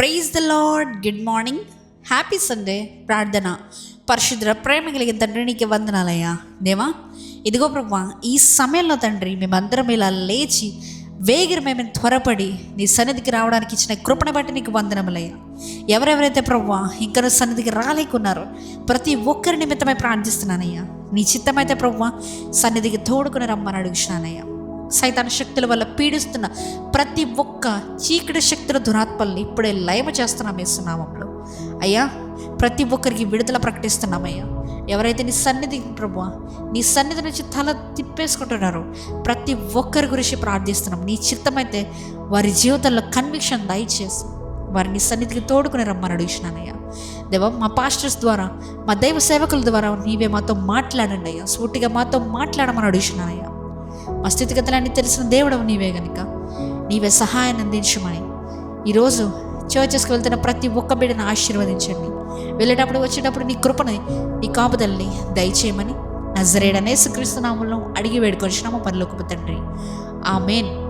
Praise the lord. Good morning, happy Sunday. ప్రార్థన. పరిశుద్ధ ప్రేమ కలిగిన తండ్రి, నీకు వందనాలయ్యా దేవా. ఇదిగో ప్రభా, ఈ సమయంలో తండ్రి మేమందరం ఇలా లేచి మేము త్వరపడి నీ సన్నిధికి రావడానికి ఇచ్చిన కృపణ బట్టి నీకు వందనములయ్యా. ఎవరెవరైతే ప్రభా ఇంకా సన్నిధికి రాలేకున్నారో ప్రతి ఒక్కరి నిమిత్తమై ప్రార్థిస్తున్నానయ్యా. నీ చిత్తమైతే ప్రభా సన్నిధికి తోడుకుని రమ్మని అడుగుతున్నానయ్యా. సైతాన శక్తుల వల్ల పీడిస్తున్న ప్రతి ఒక్క చీకటి శక్తుల దురాత్మల్ని ఇప్పుడే లయమ చేస్తున్నాం యేసునామంలో అయ్యా. ప్రతి ఒక్కరికి విడుదల ప్రకటిస్తున్నామయ్యా. ఎవరైతే నీ సన్నిధి ప్రభువా నీ సన్నిధి నుంచి తల తిప్పేసుకుంటున్నారో ప్రతి ఒక్కరి గురించి ప్రార్థిస్తున్నాం. నీ చిత్తమైతే వారి జీవితంలో కన్విక్షన్ దయచేసి వారిని సన్నిధికి తోడుకుని రమ్మని అడుగుతున్నానయ్యా. దేవా, మా పాస్టర్స్ ద్వారా, మా దైవ సేవకుల ద్వారా నీవే మాతో మాట్లాడండి అయ్యా. సూటిగా మాతో మాట్లాడమని అడుగుతున్నానయ్యా. మా స్థితిగతులన్నీ తెలిసిన దేవుడవు నీవే గనుక నీవే సహాయాన్ని అందించమని ఈరోజు చర్చెస్కి వెళ్తున్న ప్రతి ఒక్క బిడ్డను ఆశీర్వదించండి. వెళ్ళేటప్పుడు వచ్చేటప్పుడు నీ కృపని, నీ కాపుదల్ని దయచేయమని నజరేయుడైన యేసుక్రీస్తు నామములో అడిగి వేడుకొనిచున్నాము పరలోకపు తండ్రి. ఆమేన్.